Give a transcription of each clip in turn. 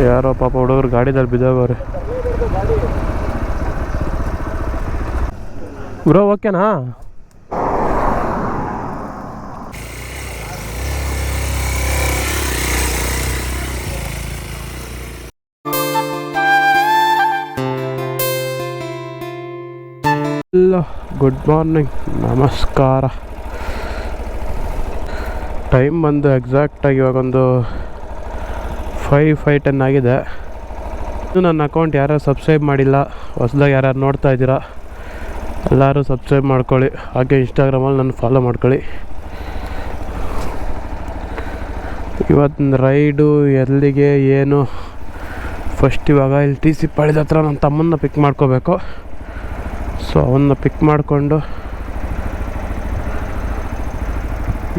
ಯಾರೋ ಪಾಪ ಹುಡುಗರು ಗಾಡಿದಲ್ಲಿ ಬಿದ್ದೋಗವ್ರೆ. ಬ್ರೋ ಓಕೆನಾ? ಗುಡ್ ಮಾರ್ನಿಂಗ್, ನಮಸ್ಕಾರ. ಟೈಮ್ ಬಂದು ಎಕ್ಸಾಕ್ಟಾಗಿ ಇವಾಗೊಂದು 5:10 ಆಗಿದೆ. ಇನ್ನು ನನ್ನ ಅಕೌಂಟ್ ಯಾರು ಸಬ್ಸ್ಕ್ರೈಬ್ ಮಾಡಿಲ್ಲ, ಹೊಸದಾಗಿ ಯಾರು ನೋಡ್ತಾ ಇದ್ದೀರಾ ಎಲ್ಲರೂ ಸಬ್ಸ್ಕ್ರೈಬ್ ಮಾಡ್ಕೊಳ್ಳಿ. ಹಾಗೆ ಇನ್ಸ್ಟಾಗ್ರಾಮಲ್ಲಿ ನನ್ನ ಫಾಲೋ ಮಾಡ್ಕೊಳ್ಳಿ. ಇವತ್ತಿನ ರೈಡು ಎಲ್ಲಿಗೆ ಏನು, ಫಸ್ಟ್ ಇವಾಗ ಇಲ್ಲಿ ಟಿ ಸಿ ಪಾಳ್ಯದ ಹತ್ರ ನನ್ನ ತಮ್ಮನ್ನ ಪಿಕ್ ಮಾಡ್ಕೋಬೇಕು. ಸೊ ಅವನ್ನ ಪಿಕ್ ಮಾಡಿಕೊಂಡು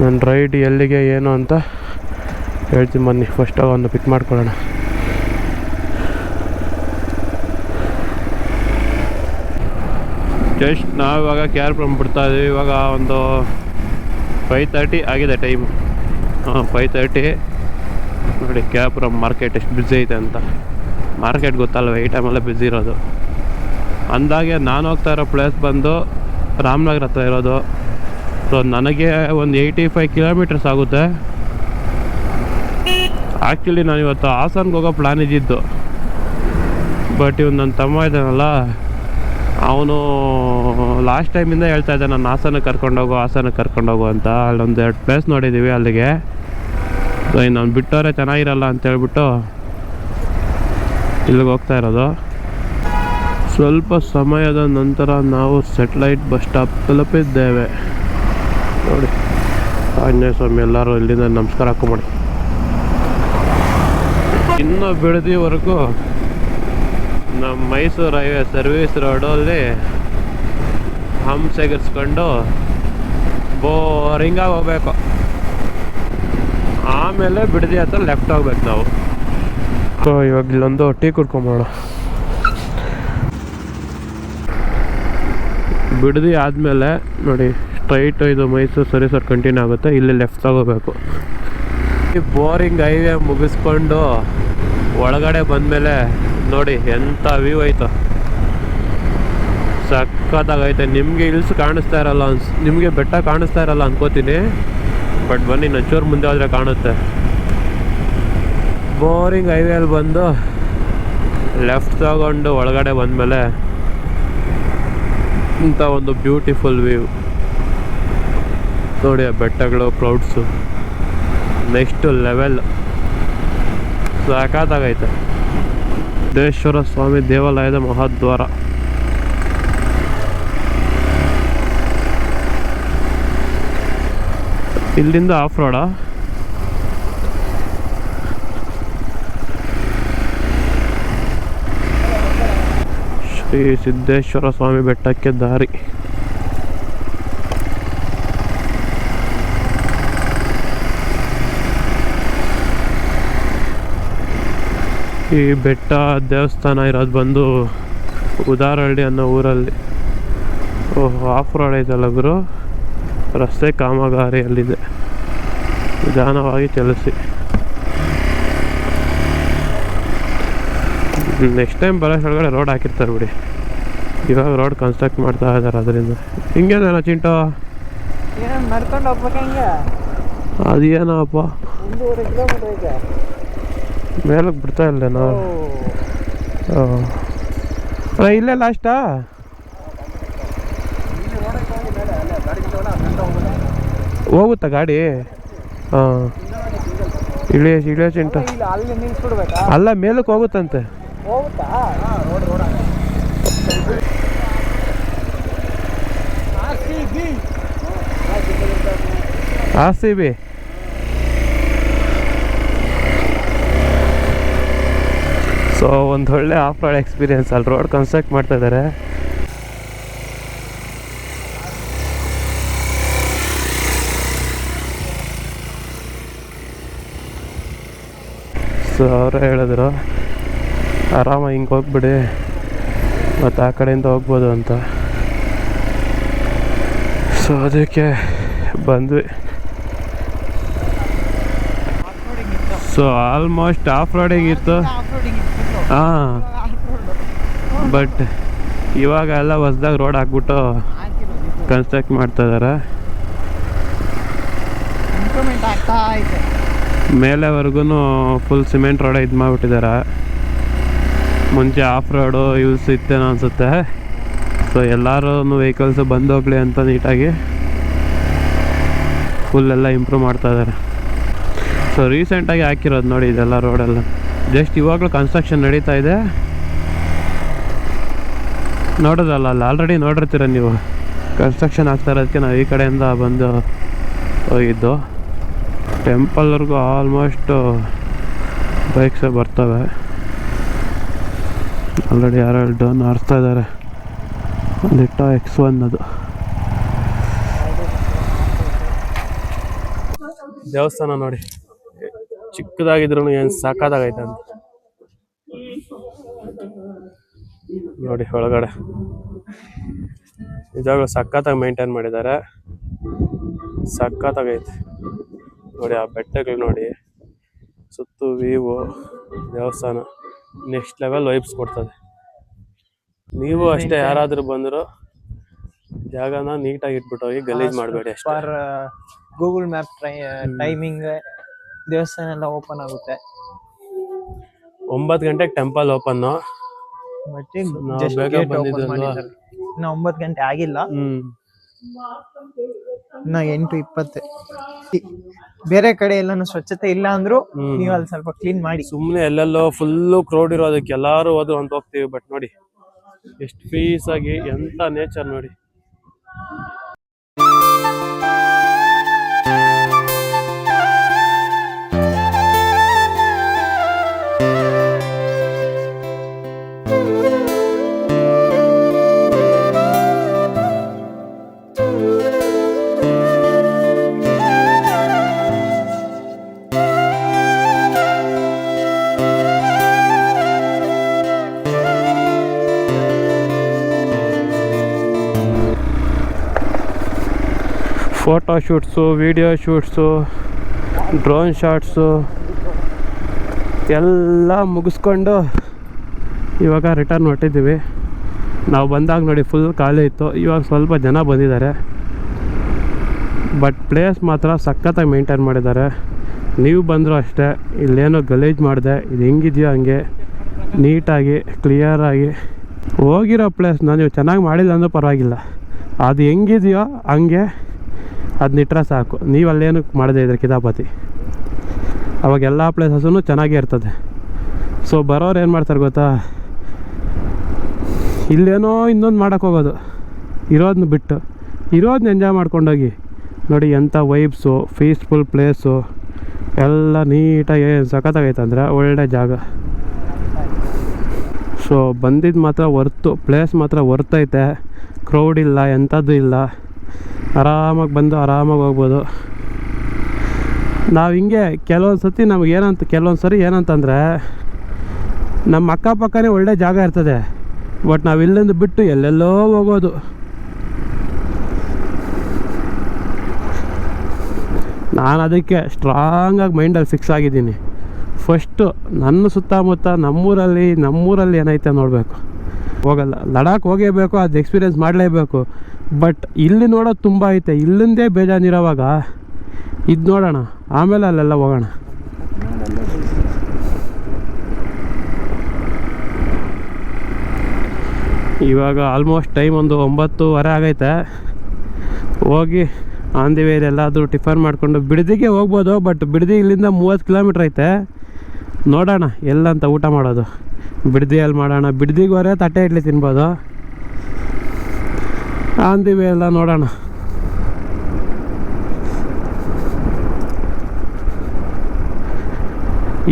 ನನ್ನ ರೈಡ್ ಎಲ್ಲಿಗೆ ಏನು ಅಂತ ಹೇಳ್ತೀನಿ ಬನ್ನಿ. ಫಸ್ಟ್ ಅವನ್ನ ಪಿಕ್ ಮಾಡ್ಕೊಳ್ಳೋಣ. ಜಸ್ಟ್ ನಾವಿವಾಗ KRPುರಂ ಬಿಡ್ತಾ ಇದ್ದೀವಿ. ಇವಾಗ ಒಂದು 5:30 ಆಗಿದೆ ಟೈಮು. 5:30 ನೋಡಿ. KRPುರಂ ಮಾರ್ಕೆಟ್ ಎಷ್ಟು ಬ್ಯುಸಿ ಐತೆ ಅಂತ. ಮಾರ್ಕೆಟ್ ಗೊತ್ತಲ್ವ, ಈ ಟೈಮಲ್ಲೇ ಬ್ಯುಸಿ ಇರೋದು. ಅಂದಾಗೆ ನಾನು ಹೋಗ್ತಾ ಇರೋ ಪ್ಲೇಸ್ ಬಂದು ರಾಮನಗರ ಹತ್ರ ಇರೋದು. ಸೊ ನನಗೆ ಒಂದು 85 ಕಿಲೋಮೀಟರ್ಸ್ ಆಗುತ್ತೆ. ಆ್ಯಕ್ಚುಲಿ ನಾನು ಇವತ್ತು ಹಾಸನ್ಗೆ ಹೋಗೋ ಪ್ಲ್ಯಾನ್ ಇದ್ದಿದ್ದು, ಬಟ್ ಇವ್ನು ನನ್ನ ತಮ್ಮ ಇದ್ದಾನಲ್ಲ, ಅವನು ಲಾಸ್ಟ್ ಟೈಮಿಂದ ಹೇಳ್ತಾ ಇದ್ದೆ ನಾನು ಹಾಸನಕ್ಕೆ ಕರ್ಕೊಂಡೋಗು ಅಂತ. ಅಲ್ಲೊಂದು 2 ಪ್ಲೇಸ್ ನೋಡಿದ್ದೀವಿ ಅಲ್ಲಿಗೆ. ಸೊ ಇನ್ನು ಅವ್ನು ಬಿಟ್ಟವರೇ ಚೆನ್ನಾಗಿರಲ್ಲ ಅಂತೇಳ್ಬಿಟ್ಟು ಇಲ್ಲಿಗೆ ಹೋಗ್ತಾ ಇರೋದು. ಸ್ವಲ್ಪ ಸಮಯದ ನಂತರ ನಾವು ಸ್ಯಾಟಲೈಟ್ ಬಸ್ ಸ್ಟಾಪ್ ತಲುಪಿದ್ದೇವೆ. ನೋಡಿ ಆಂಜನೇಯ ಸ್ವಾಮಿ, ಎಲ್ಲರೂ ಇಲ್ಲಿಂದ ನಮಸ್ಕಾರ ಹಾಕೊಂಬಿಡಿ. ಇನ್ನು ಬಿಡದಿವರೆಗೂ ನಮ್ಮ ಮೈಸೂರು ಹೈವೇ ಸರ್ವಿಸ್ ರೋಡಲ್ಲಿ ಹಂಸೆಗರ್ಸ್ಕೊಂಡು ಬೋರಿಂಗಾಗಿ ಹೋಗ್ಬೇಕು. ಆಮೇಲೆ ಬಿಡದಿ ಹತ್ರ ಲೆಫ್ಟ್ ಹೋಗ್ಬೇಕು ನಾವು. ಸೊ ಇವಾಗ ಇಲ್ಲೊಂದು ಟೀ ಕುಡ್ಕೊಂಬೋಣ. ಬಿಡದಿ ಆದಮೇಲೆ ನೋಡಿ ಸ್ಟ್ರೈಟ್ ಇದು ಮೈಸೂರು ಸರ್ವಿಸ್ ರೋಡ್ ಕಂಟಿನ್ಯೂ ಆಗುತ್ತೆ. ಇಲ್ಲಿ ಲೆಫ್ಟ್ ತಗೋಬೇಕು. ಈ ಬೋರಿಂಗ್ ಹೈವೇ ಮುಗಿಸ್ಕೊಂಡು ಒಳಗಡೆ ಬಂದಮೇಲೆ ನೋಡಿ ಎಂಥ ವ್ಯೂ ಐತೆ, ಸಕ್ಕತ್ತಾಗೈತೆ. ನಿಮಗೆ ಹಿಲ್ಸ್ ಕಾಣಿಸ್ತಾ ಇರಲ್ಲ, ನಿಮಗೆ ಬೆಟ್ಟ ಕಾಣಿಸ್ತಾ ಇರಲ್ಲ ಅನ್ಕೋತೀನಿ, ಬಟ್ ಬನ್ನಿ ನಚ್ಚೂರು ಮುಂದೆ ಹೋದರೆ ಕಾಣುತ್ತೆ. ಬೋರಿಂಗ್ ಹೈವೇಲಿ ಬಂದು ಲೆಫ್ಟ್ ತಗೊಂಡು ಒಳಗಡೆ ಬಂದಮೇಲೆ ಇಂಥ ಒಂದು ಬ್ಯೂಟಿಫುಲ್ ವ್ಯೂ ನೋಡಿ. ಆ ಬೆಟ್ಟಗಳು, ಕ್ಲೌಡ್ಸು, ನೆಕ್ಸ್ಟ್ ಲೆವೆಲ್, ಸಾಕಾಗೈತೆ. ಸಿದ್ದೇಶ್ವರ ಸ್ವಾಮಿ ದೇವಾಲಯದ ಮಹಾದ್ವಾರ. ಇಲ್ಲಿಂದ ಆಫ್ ರೋಡ. ಶ್ರೀ ಸಿದ್ದೇಶ್ವರ ಸ್ವಾಮಿ ಬೆಟ್ಟಕ್ಕೆ ದಾರಿ. ಈ ಬೆಟ್ಟ ದೇವಸ್ಥಾನ ಇರೋದು ಬಂದು ಉದಾರಹಳ್ಳಿ ಅನ್ನೋ ಊರಲ್ಲಿ. ಓಹ್, ಆಫ್ ರೋಡ್ ಐತಲ್ಲ ಗುರು. ರಸ್ತೆ ಕಾಮಗಾರಿಯಲ್ಲಿದೆ, ನಿಧಾನವಾಗಿ ಚಲಿಸಿ. ನೆಕ್ಸ್ಟ್ ಟೈಮ್ ಬರೋ ಒಳಗಡೆ ರೋಡ್ ಹಾಕಿರ್ತಾರೆ ಬಿಡಿ. ಇವಾಗ ರೋಡ್ ಕನ್ಸ್ಟ್ರಕ್ಟ್ ಮಾಡ್ತಾ ಇದ್ದಾರೆ, ಅದರಿಂದ. ಹಿಂಗೇನ ಚಿಂಟು ನಡ್ಕೊಂಡು ಹೋಗ್ಬೇಕಂಗೆ. ಅದೇನಪ್ಪ ಮೇಲಕ್ಕೆ ಬಿಡ್ತಾ ಇಲ್ಲ ನಾವು. ಇಲ್ಲೇ ಲಾಸ್ಟಾ? ಹೋಗುತ್ತಾ ಗಾಡಿ? ಹಾಂ, ಇಳಿಯ ಚಿಂಟು. ಅಲ್ಲ, ಮೇಲಕ್ಕೆ ಹೋಗುತ್ತಂತೆ. RCB. ಸೊ ಒಂದು ಒಳ್ಳೆ ಆಫ್ ರೋಡ್ ಎಕ್ಸ್ಪೀರಿಯನ್ಸ್. ಅಲ್ಲಿ ರೋಡ್ ಕನ್ಸ್ಟ್ರಕ್ಟ್ ಮಾಡ್ತಾ ಇದ್ದಾರೆ. ಸೊ ಅವರೇ ಹೇಳಿದ್ರು ಆರಾಮಾಗಿ ಹಿಂಗೆ ಹೋಗ್ಬಿಡಿ, ಮತ್ತು ಆ ಕಡೆಯಿಂದ ಹೋಗ್ಬೋದು ಅಂತ. ಸೊ ಅದಕ್ಕೆ ಬಂದ್ವಿ. ಸೊ ಆಲ್ಮೋಸ್ಟ್ ಆಫ್ ರೋಡಿಗೆ ಇತ್ತು. ಹಾಂ, ಬಟ್ ಇವಾಗ ಎಲ್ಲ ಹೊಸ್ದಾಗಿ ರೋಡ್ ಹಾಕ್ಬಿಟ್ಟು ಕನ್ಸ್ಟ್ರಕ್ಟ್ ಮಾಡ್ತಾ ಇದ್ದಾರೆ. ಇಂಪ್ರೂವ್ಮೆಂಟ್ ಆಗ್ತಾ ಐತೆ. ಮೇಲೆವರೆಗೂ ಫುಲ್ ಸಿಮೆಂಟ್ ರೋಡ್ ಇದು ಮಾಡಿಬಿಟ್ಟಿದ್ದಾರೆ. ಮುಂಚೆ ಆಫ್ ರೋಡು ಯೂಸ್ ಇತ್ತೇನೋ ಅನಿಸುತ್ತೆ. ಸೊ ಎಲ್ಲರೂ ವೆಹಿಕಲ್ಸ್ ಬಂದು ಹೋಗ್ಲಿ ಅಂತ ನೀಟಾಗಿ ಫುಲ್ಲೆಲ್ಲ ಇಂಪ್ರೂವ್ ಮಾಡ್ತಾ ಇದ್ದಾರೆ. ಸೊ ರೀಸೆಂಟಾಗಿ ಹಾಕಿರೋದು ನೋಡಿ ಇದೆಲ್ಲ ರೋಡೆಲ್ಲ. ಜಸ್ಟ್ ಇವಾಗಲೂ ಕನ್ಸ್ಟ್ರಕ್ಷನ್ ನಡೀತಾ ಇದೆ. ನೋಡೋದಲ್ಲ, ಅಲ್ಲಿ ಆಲ್ರೆಡಿ ನೋಡಿರ್ತೀರ ನೀವು. ಕನ್ಸ್ಟ್ರಕ್ಷನ್ ಆಗ್ತಾ ಇರೋದಕ್ಕೆ ನಾವು ಈ ಕಡೆಯಿಂದ ಬಂದು ಹೋಗಿದ್ದು. ಟೆಂಪಲ್ವರೆಗೂ ಆಲ್ಮೋಸ್ಟ್ ಬೈಕ್ಸೇ ಬರ್ತವೆ. ಆಲ್ರೆಡಿ ಯಾರು ಡೌನ್ ಆರಿಸ್ತಾ ಇದ್ದಾರೆ. ಲಿಟ್ಟ X1 ಅದು ದೇವಸ್ಥಾನ ನೋಡಿ, ಚಿಕ್ಕದಾಗಿದ್ರು ಏನು ಸಾಕಾಗೈತೆ ಅಂತ ನೋಡಿ. ಒಳಗಡೆ ನಿಜವಾಗ್ಲೂ ಸಖತ್ತಾಗಿ ಮೇಂಟೈನ್ ಮಾಡಿದ್ದಾರೆ. ಸಖತ್ತಾಗೈತೆ ನೋಡಿ. ಆ ಬೆಟ್ಟಗಳು ನೋಡಿ, ಸುತ್ತು ವ್ಯೂ, ದೇವಸ್ಥಾನ ನೆಕ್ಸ್ಟ್ ಲೆವೆಲ್ ವೈಬ್ಸ್ ಕೊಡ್ತದೆ. ನೀವು ಅಷ್ಟೇ ಯಾರಾದರೂ ಬಂದರೂ ಜಾಗನ ನೀಟಾಗಿ ಇಟ್ಬಿಟ್ಟು ಹೋಗಿ ಗಲೀಜ್ ಮಾಡಬೇಡಿ ಅಷ್ಟೇ. ಫಾರ್ ಗೂಗಲ್ ಮ್ಯಾಪ್ ಟೈಮಿಂಗ್ ದೇವಸ್ಥಾನ ಎಲ್ಲ ಓಪನ್ ಆಗುತ್ತೆ. 9 ಗಂಟೆಗೆ ಟೆಂಪಲ್ ಓಪನ್ನು. ಮತ್ತೆ ನಾವು ಬೇಗ ಬಂದಿದ್ದಲ್ವಾ, ಇನ್ನು 9 ಗಂಟೆ ಆಗಿಲ್ಲ, ಇನ್ನು 8:20. ಬೇರೆ ಕಡೆ ಎಲ್ಲಾನು ಸ್ವಚ್ಛತೆ ಇಲ್ಲ ಅಂದ್ರು ನೀವು ಅಲ್ಲಿ ಸ್ವಲ್ಪ ಕ್ಲೀನ್ ಮಾಡಿ. ಸುಮ್ಮನೆ ಎಲ್ಲೆಲ್ಲೋ ಫುಲ್ಲು ಕ್ರೌಡ್ ಇರೋದಕ್ಕೆ ಎಲ್ಲಾರು ಹೋದ್ರು ಅಂತ ಹೋಗ್ತೀವಿ. ಬಟ್ ನೋಡಿ ಎಷ್ಟು ಪೀಸ್ ಆಗಿ ಎಂತ ನೇಚರ್ ನೋಡಿ. Photo shoots, video shoots, drone shots ಎಲ್ಲ ಮುಗಿಸ್ಕೊಂಡು ಇವಾಗ ರಿಟರ್ನ್ ಹೊಟ್ಟಿದ್ದೀವಿ. ನಾವು ಬಂದಾಗ ನೋಡಿ ಫುಲ್ ಖಾಲಿ ಇತ್ತು. ಇವಾಗ ಸ್ವಲ್ಪ ಜನ ಬಂದಿದ್ದಾರೆ. ಬಟ್ ಪ್ಲೇಸ್ ಮಾತ್ರ ಸಖತ್ತಾಗಿ ಮೇಂಟೈನ್ ಮಾಡಿದ್ದಾರೆ. ನೀವು ಬಂದರೂ ಅಷ್ಟೇ, ಇಲ್ಲೇನೋ ಗಲೀಜು ಮಾಡಿದೆ, ಇದು ಹೆಂಗಿದೆಯೋ ಹಂಗೆ ನೀಟಾಗಿ ಕ್ಲಿಯರಾಗಿ ಹೋಗಿರೋ ಪ್ಲೇಸ್ನ ನೀವು ಚೆನ್ನಾಗಿ ಮಾಡಿಲ್ಲ ಅಂದರೂ ಪರವಾಗಿಲ್ಲ, ಅದು ಹೆಂಗಿದೆಯೋ ಹಂಗೆ ಅದನ್ನಿಟ್ರೆ ಸಾಕು. ನೀವು ಅಲ್ಲೇನು ಮಾಡದೇ ಇದ್ರೆ ಕಿತಾಪತಿ, ಅವಾಗ ಎಲ್ಲ ಪ್ಲೇಸಸ್ಸೂ ಚೆನ್ನಾಗೇ ಇರ್ತದೆ. ಸೊ ಬರೋರು ಏನು ಮಾಡ್ತಾರೆ ಗೊತ್ತಾ, ಇಲ್ಲೇನೋ ಇನ್ನೊಂದು ಮಾಡೋಕ್ಕೆ ಹೋಗೋದು, ಇರೋದನ್ನ ಬಿಟ್ಟು ಇರೋದನ್ನ ಎಂಜಾಯ್ ಮಾಡ್ಕೊಂಡೋಗಿ ನೋಡಿ. ಎಂಥ ವೈಬ್ಸು, ಪೀಸ್ಫುಲ್ ಪ್ಲೇಸು ಎಲ್ಲ ನೀಟಾಗಿ ಸಖತ್ತಾಗೈತೆ ಅಂದರೆ ಒಳ್ಳೆ ಜಾಗ. ಸೊ ಬಂದಿದ್ದು ಮಾತ್ರ ವರ್ತು, ಪ್ಲೇಸ್ ಮಾತ್ರ ವರ್ತೈತೆ. ಕ್ರೌಡ್ ಇಲ್ಲ, ಎಂಥದ್ದು ಇಲ್ಲ, ಆರಾಮಾಗಿ ಬಂದು ಆರಾಮಾಗಿ ಹೋಗ್ಬೋದು. ನಾವು ಹಿಂಗೆ ಕೆಲವೊಂದು ಸತಿ ಕೆಲವೊಂದು ಸರಿ ಏನಂತಂದರೆ ನಮ್ಮ ಅಕ್ಕಪಕ್ಕನೇ ಒಳ್ಳೆ ಜಾಗ ಇರ್ತದೆ. ಬಟ್ ನಾವು ಇಲ್ಲಿಂದ ಬಿಟ್ಟು ಎಲ್ಲೆಲ್ಲೋ ಹೋಗೋದು. ನಾನು ಅದಕ್ಕೆ ಸ್ಟ್ರಾಂಗಾಗಿ ಮೈಂಡಲ್ಲಿ ಫಿಕ್ಸ್ ಆಗಿದ್ದೀನಿ. ಫಸ್ಟು ನನ್ನ ಸುತ್ತಮುತ್ತ ನಮ್ಮೂರಲ್ಲಿ ಏನೈತೆ ನೋಡಬೇಕು. ಹೋಗಲ್ಲ, ಲಡಾಖ್ ಹೋಗೇಬೇಕು, ಅದು ಎಕ್ಸ್ಪೀರಿಯೆನ್ಸ್ ಮಾಡಲೇಬೇಕು. ಬಟ್ ಇಲ್ಲಿ ನೋಡೋದು ತುಂಬ ಐತೆ. ಇಲ್ಲಿಂದೇ ಬೇಜಾನಿರೋವಾಗ ಇದು ನೋಡೋಣ, ಆಮೇಲೆ ಅಲ್ಲೆಲ್ಲ ಹೋಗೋಣ. ಇವಾಗ ಆಲ್ಮೋಸ್ಟ್ ಟೈಮ್ ಒಂದು 9:30 ಆಗೈತೆ. ಹೋಗಿ ಆನ್ ದಿ ವೇಲಿ ಎಲ್ಲಾದರೂ ಟಿಫನ್ ಮಾಡಿಕೊಂಡು ಬಿಡದಿಗೆ ಹೋಗ್ಬೋದು. ಬಟ್ ಬಿಡದಿ ಇಲ್ಲಿಂದ 30 ಕಿಲೋಮೀಟ್ರ್ ಐತೆ. ನೋಡೋಣ ಎಲ್ಲಂತ ಊಟ ಮಾಡೋದು. ಬಿಡದಿಯಲ್ಲಿ ಮಾಡೋಣ, ಬಿಡದಿಗೆ ಹೋದ್ರೆ ತಟ್ಟೆ ಇಡ್ಲಿ ತಿನ್ಬೋದು. ಆನ್ ದಿ ವೇ ಎಲ್ಲ ನೋಡೋಣ.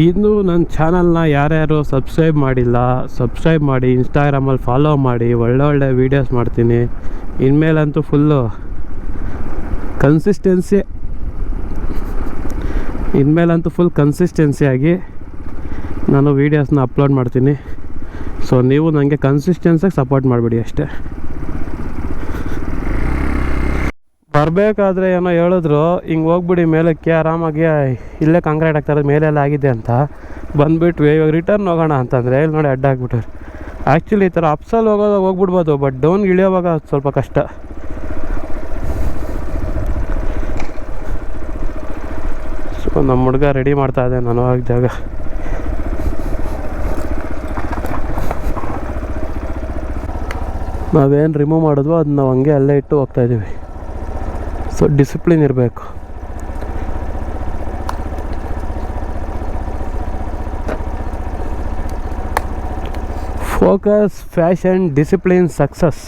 ಇನ್ನು ನನ್ನ ಚಾನಲ್ನ ಯಾರ್ಯಾರು ಸಬ್ಸ್ಕ್ರೈಬ್ ಮಾಡಿಲ್ಲ, ಸಬ್ಸ್ಕ್ರೈಬ್ ಮಾಡಿ. ಇನ್ಸ್ಟಾಗ್ರಾಮಲ್ಲಿ ಫಾಲೋ ಮಾಡಿ, ಒಳ್ಳೆ ವೀಡಿಯೋಸ್ ಮಾಡ್ತೀನಿ. ಇನ್ಮೇಲಂತೂ ಫುಲ್ಲು ಕನ್ಸಿಸ್ಟೆನ್ಸಿಯಾಗಿ ನಾನು ವೀಡಿಯೋಸ್ನ ಅಪ್ಲೋಡ್ ಮಾಡ್ತೀನಿ. ಸೊ ನೀವು ನನಗೆ ಕನ್ಸಿಸ್ಟೆನ್ಸಿಯಾಗಿ ಸಪೋರ್ಟ್ ಮಾಡಿಬಿಡಿ ಅಷ್ಟೇ. ಬರಬೇಕಾದ್ರೆ ಏನೋ ಹೇಳಿದ್ರು ಹಿಂಗೆ ಹೋಗ್ಬಿಡಿ ಮೇಲಕ್ಕೆ ಆರಾಮಾಗಿ ಇಲ್ಲೇ ಕಾಂಕ್ರೀಟ್ ಆಗ್ತಾರೆ ಮೇಲೆಲ್ಲ ಆಗಿದೆ ಅಂತ ಬಂದುಬಿಟ್ವಿ. ಇವಾಗ ರಿಟರ್ನ್ ಹೋಗೋಣ ಅಂತಂದರೆ ಇಲ್ಲಿ ನೋಡಿ ಅಡ್ಡ ಆಗಿಬಿಟ್ರು. ಆ್ಯಕ್ಚುಲಿ ಈ ಥರ ಅಪ್ಸಲ್ಲಿ ಹೋಗ್ಬಿಡ್ಬೋದು, ಬಟ್ ಡೌನ್ಗೆ ಇಳಿಯೋವಾಗ ಸ್ವಲ್ಪ ಕಷ್ಟ. ಸೊ ನಮ್ಮ ಹುಡುಗ ರೆಡಿ ಮಾಡ್ತಾ ಇದೆ, ನಾನು ಹೋಗಿ ಜಾಗ. ನಾವೇನು ರಿಮೂವ್ ಮಾಡಿದ್ವೋ ಅದನ್ನ ನಾವು ಹಂಗೆ ಅಲ್ಲೇ ಇಟ್ಟು ಹೋಗ್ತಾಯಿದ್ದೀವಿ. ಸೊ ಡಿಸಿಪ್ಲಿನ್ ಇರಬೇಕು. Focus, fashion, discipline, success.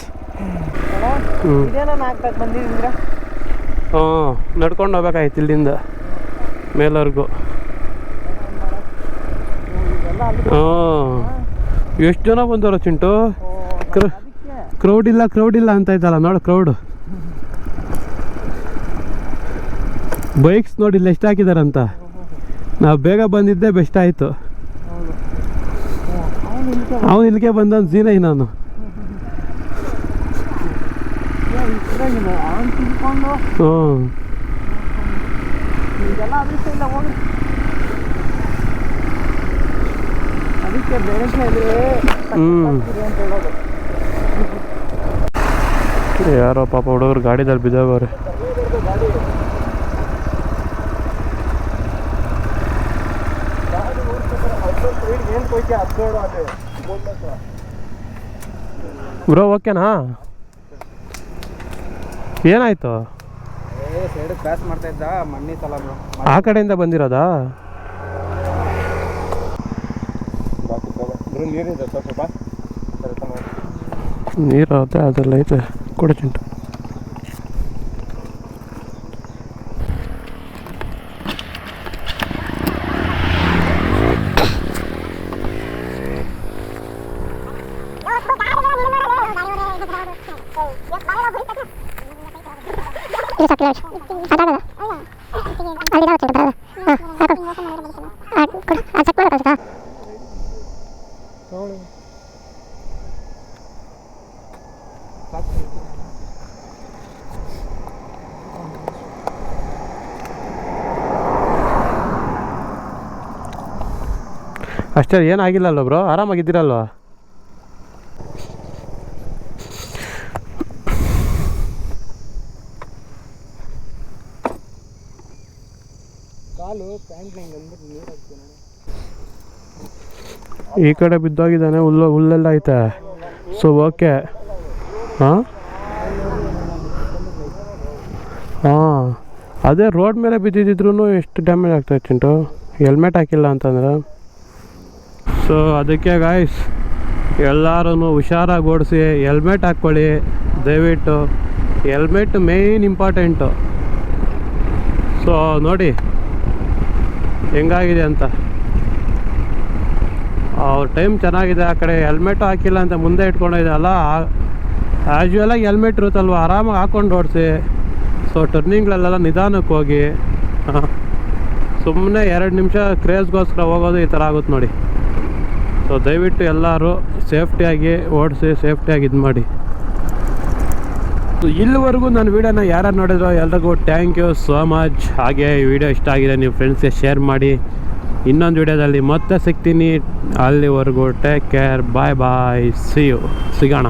ನಡ್ಕೊಂಡು ಹೋಗ್ಬೇಕಾಯ್ತು ಇಲ್ಲಿಂದ ಮೇಲವರೆಗೂ. ಎಷ್ಟು ಜನ ಬಂದವರು ಚಿಂಟು? ಕ್ರೌಡ್ ಇಲ್ಲ ಅಂತ ಇದ್ದಲ್ಲ ನೋಡು, ಕ್ರೌಡು. ಬೈಕ್ಸ್ ನೋಡಿ ಇಲ್ಲಿ ಎಷ್ಟು ಹಾಕಿದಾರಂತ. ನಾವು ಬೇಗ ಬಂದಿದ್ದೆ ಬೆಸ್ಟ್ ಆಯಿತು. ಅವನು ಇಲ್ಲಿಗೆ ಬಂದ ಸೀನೈ ನಾನು. ಯಾರೋ ಪಾಪ ಹುಡುಗರು ಗಾಡಿದಲ್ಲಿ ಬಿದ್ದೋಗವ್ರೆ. ಬ್ರೋ ಓಕೆನಾ? ಏನಾಯ್ತು? ಆ ಕಡೆಯಿಂದ ಬಂದಿರೋದಾ? ನೀರು ಅದೇ ಅದೆಲ್ಲ ಐತೆ, ಕೊಡು ಚಿಂಟು. ಅಷ್ಟೇ, ಏನಾಗಿಲ್ಲಲ್ವ ಬ್ರೋ? ಆರಾಮಾಗಿದ್ದೀರಲ್ವ? ಈ ಕಡೆ ಬಿದ್ದೋಗಿದ್ದಾನೆ, ಹುಲ್ಲೆಲ್ಲ ಐತೆ. So okay. ಹಾಂ ಅದೇ ರೋಡ್ ಮೇಲೆ ಬಿದ್ದಿದ್ರು ಎಷ್ಟು ಡ್ಯಾಮೇಜ್ ಆಗ್ತಾಯಿತ್ತು ಚಿಂಟು, ಹೆಲ್ಮೆಟ್ ಹಾಕಿಲ್ಲ ಅಂತಂದ್ರೆ. ಸೊ ಅದಕ್ಕೆ ಗಾಯ್ಸ್ ಎಲ್ಲರೂ ಹುಷಾರಾಗಿ ಓಡಿಸಿ, ಹೆಲ್ಮೆಟ್ ಹಾಕ್ಕೊಳ್ಳಿ ದಯವಿಟ್ಟು. Helmet main important. ಸೊ ನೋಡಿ ಹೆಂಗಾಗಿದೆ ಅಂತ. ಅವ್ರ ಟೈಮ್ ಚೆನ್ನಾಗಿದೆ. ಆ ಕಡೆ ಹೆಲ್ಮೆಟು ಹಾಕಿಲ್ಲ ಅಂತ ಮುಂದೆ ಇಟ್ಕೊಂಡಿದ್ದಲ್ಲ, ಆ್ಯೂಶ್ವಲಾಗಿ ಹೆಲ್ಮೆಟ್ ಇರುತ್ತಲ್ವ, ಆರಾಮಾಗಿ ಹಾಕ್ಕೊಂಡು ಓಡಿಸಿ. ಸೊ ಟರ್ನಿಂಗ್ಗಳಲ್ಲೆಲ್ಲ ನಿಧಾನಕ್ಕೆ ಹೋಗಿ. ಸುಮ್ಮನೆ 2 ನಿಮಿಷ ಕ್ರೇಜ್ಗೋಸ್ಕರ ಹೋಗೋದು ಈ ಥರ ಆಗುತ್ತೆ ನೋಡಿ. ಸೊ ದಯವಿಟ್ಟು ಎಲ್ಲರೂ ಸೇಫ್ಟಿಯಾಗಿ ಓಡಿಸಿ, ಸೇಫ್ಟಿಯಾಗಿ ಇದು ಮಾಡಿ. ಸೊ ಇಲ್ಲಿವರೆಗೂ ನನ್ನ ವೀಡಿಯೋನ ಯಾರು ನೋಡಿದ್ರು ಎಲ್ರಿಗೂ ಥ್ಯಾಂಕ್ ಯು ಸೋ ಮಚ್. ಹಾಗೆ ಈ ವಿಡಿಯೋ ಇಷ್ಟ ಆಗಿದೆ ನೀವು ಫ್ರೆಂಡ್ಸ್ಗೆ ಶೇರ್ ಮಾಡಿ. ಇನ್ನೊಂದು ವಿಡಿಯೋದಲ್ಲಿ ಮತ್ತೆ ಸಿಗ್ತೀನಿ. ಅಲ್ಲಿವರೆಗೂ take care, bye bye, see you, ಸಿಗೋಣ.